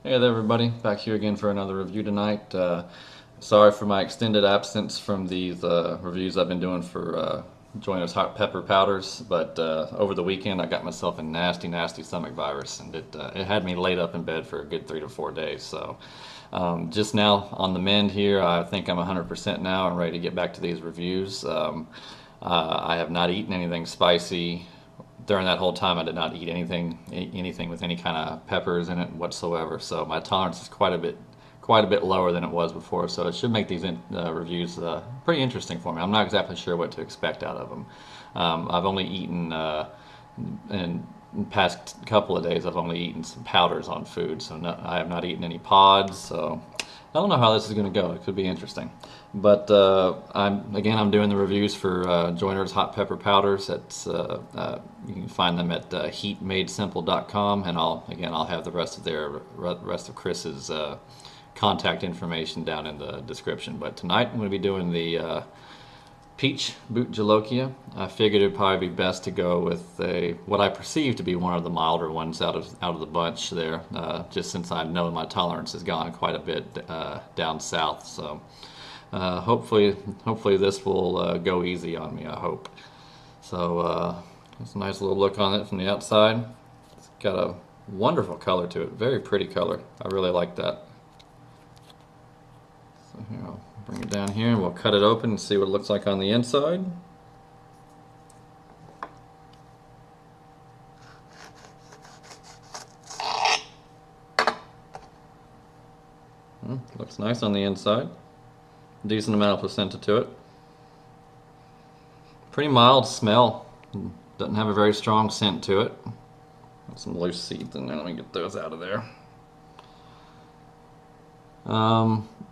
Hey there, everybody. Back here again for another review tonight. Sorry for my extended absence from these reviews I've been doing for Joyner's hot pepper powders, but over the weekend I got myself a nasty, nasty stomach virus, and it had me laid up in bed for a good 3 to 4 days. So just now on the mend here, I think I'm 100% now. I'm ready to get back to these reviews. I have not eaten anything spicy during that whole time. I did not eat anything with any kind of peppers in it whatsoever. So my tolerance is quite a bit lower than it was before. So it should make these reviews pretty interesting for me. I'm not exactly sure what to expect out of them. I've only eaten in the past couple of days. I've only eaten some powders on food, so I have not eaten any pods. So I don't know how this is going to go. It could be interesting. But I'm doing the reviews for Joyner's hot pepper powders. You can find them at heatmadesimple.com, and I'll have the rest of Chris's contact information down in the description. But tonight I'm going to be doing the peach Bhut Jolokia. I figured it'd probably be best to go with what I perceive to be one of the milder ones out of the bunch there, just since I know my tolerance has gone quite a bit down south. So hopefully this will go easy on me. I hope. So it's a nice little look on it from the outside. It's got a wonderful color to it, very pretty color. I really like that. So here, I'll bring it down here and we'll cut it open and see what it looks like on the inside. Looks nice on the inside. Decent amount of placenta to it. Pretty mild smell. Doesn't have a very strong scent to it. Got some loose seeds in there. Let me get those out of there.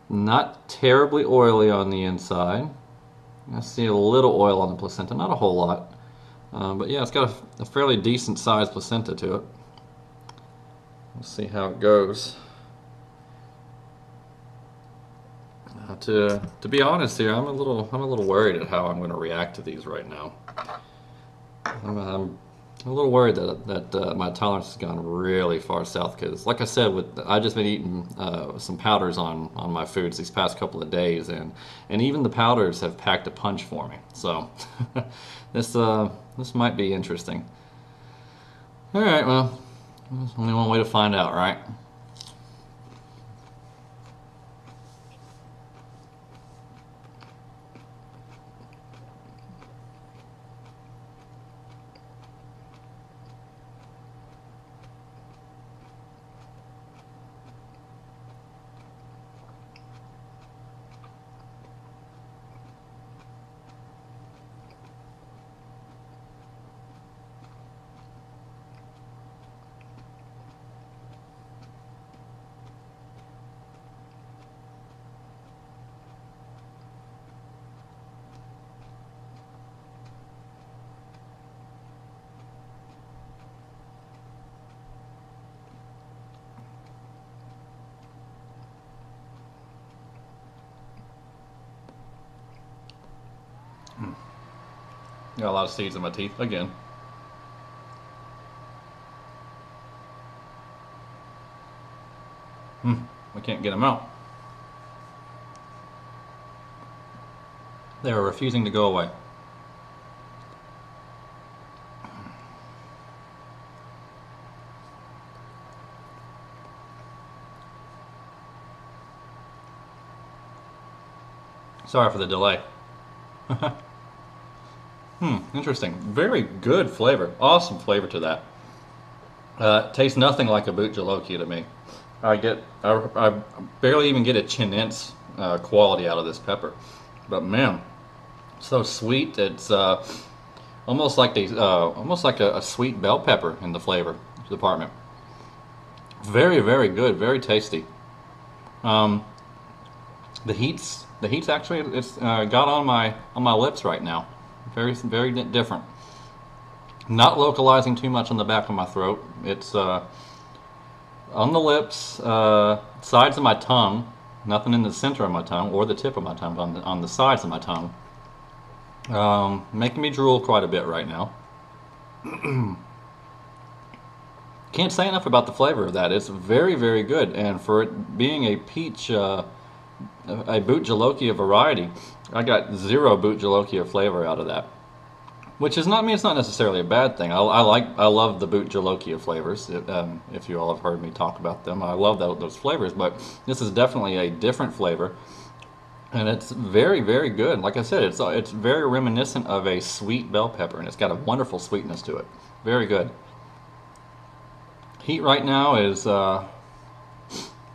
Not terribly oily on the inside. I see a little oil on the placenta, not a whole lot. But yeah, it's got a fairly decent sized placenta to it. We'll see how it goes. To be honest here, I'm a little worried at how I'm going to react to these right now. I'm a little worried that my tolerance has gone really far south because, like I said, I just been eating some powders on my foods these past couple of days, and even the powders have packed a punch for me. So this might be interesting. All right, well, there's only one way to find out, right? Got a lot of seeds in my teeth again. I can't get them out. They are refusing to go away. Sorry for the delay. Interesting. Very good flavor. Awesome flavor to that. Tastes nothing like a Bhut Jolokia to me. I barely even get a chinense quality out of this pepper, but man, so sweet. It's almost like a sweet bell pepper in the flavor department. Very, very good. Very tasty. Um, the heat's actually it's got on my lips right now. Very different. Not localizing too much on the back of my throat. It's on the lips, sides of my tongue. Nothing in the center of my tongue or the tip of my tongue, but on the sides of my tongue. Making me drool quite a bit right now. Can't say enough about the flavor of that. It's very, very good. And for it being a peach, a Bhut Jolokia variety, I got zero Bhut Jolokia flavor out of that. Which is not, I mean, it's not necessarily a bad thing. I love the Bhut Jolokia flavors. If you all have heard me talk about them, I love those flavors. But this is definitely a different flavor, and it's very, very good. Like I said, it's very reminiscent of a sweet bell pepper, and it's got a wonderful sweetness to it. Very good. Heat right now is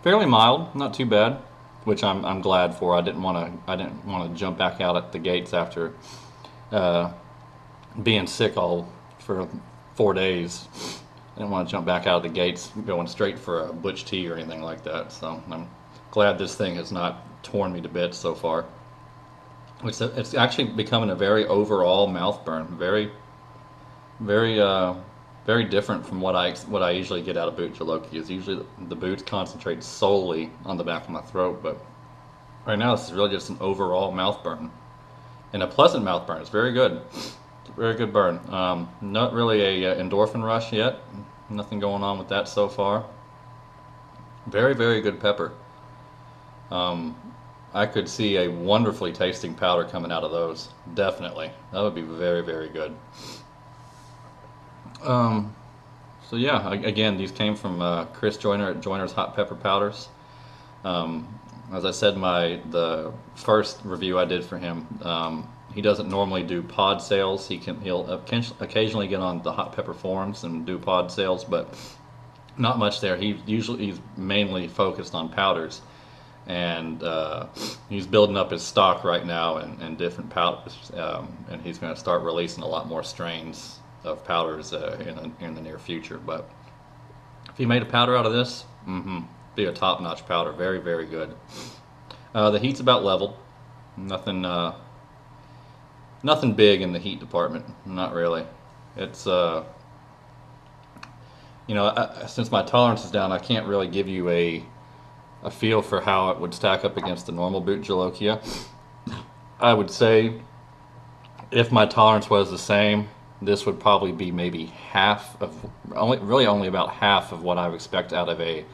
fairly mild, not too bad, which I'm glad for. I didn't want to jump back out at the gates after being sick all for 4 days. I didn't want to jump back out of the gates going straight for a butch tea or anything like that. So I'm glad this thing has not torn me to bits so far. It's actually becoming a very overall mouth burn. Very, very, very different from what I usually get out of Bhut Jolokia. Usually the Bhut concentrates solely on the back of my throat, but right now this is really just an overall mouth burn, and a pleasant mouth burn. It's very good. It's a very good burn. Not really a endorphin rush yet. Nothing going on with that so far. Very, very good pepper. I could see a wonderfully tasting powder coming out of those. Definitely. That would be very, very good. So yeah, again, these came from Chris Joyner at Joyner's Hot Pepper Powders. As I said, the first review I did for him, he doesn't normally do pod sales. He'll occasionally get on the hot pepper forums and do pod sales, but not much there. He's mainly focused on powders, and he's building up his stock right now and different powders, and he's going to start releasing a lot more strains of powders in the near future. But if he made a powder out of this, be a top-notch powder. Very, very good. The heat's about level. Nothing big in the heat department. Not really. It's since my tolerance is down, I can't really give you a feel for how it would stack up against the normal Bhut Jolokia. I would say if my tolerance was the same, this would probably be maybe only about half of what I would expect out of a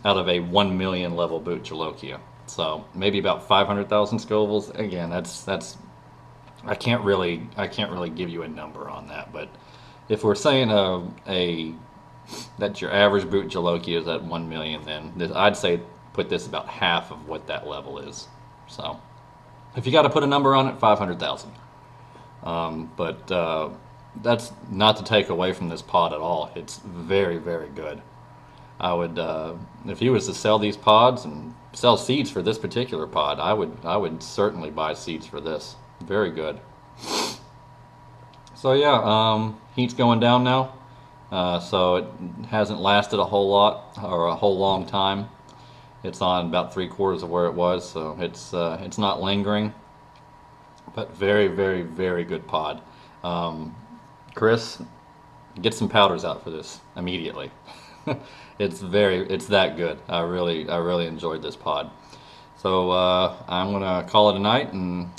1 million level Bhut Jolokia. So maybe about 500,000 Scovilles. Again, that's I can't really give you a number on that. But if we're saying that your average Bhut Jolokia is at 1 million, then I'd say put this about half of what that level is. So if you got to put a number on it, 500,000. But that's not to take away from this pod at all. It's very, very good. I would, if he was to sell these pods and sell seeds for this particular pod, I would certainly buy seeds for this. Very good. So yeah, heat's going down now. So it hasn't lasted a whole lot or a whole long time. It's on about 3/4 of where it was, so it's not lingering. But very, very, very good pod. Chris, get some powders out for this immediately. It's that good. I really enjoyed this pod. So I'm gonna call it a night, and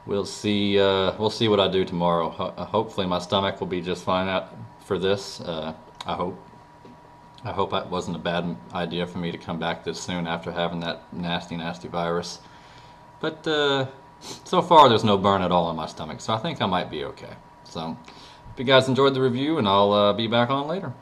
we'll see what I do tomorrow. Hopefully my stomach will be just fine for this. I hope that wasn't a bad idea for me to come back this soon after having that nasty virus. But so far there's no burn at all in my stomach, so I think I might be okay. So hope you guys enjoyed the review, and I'll be back on later.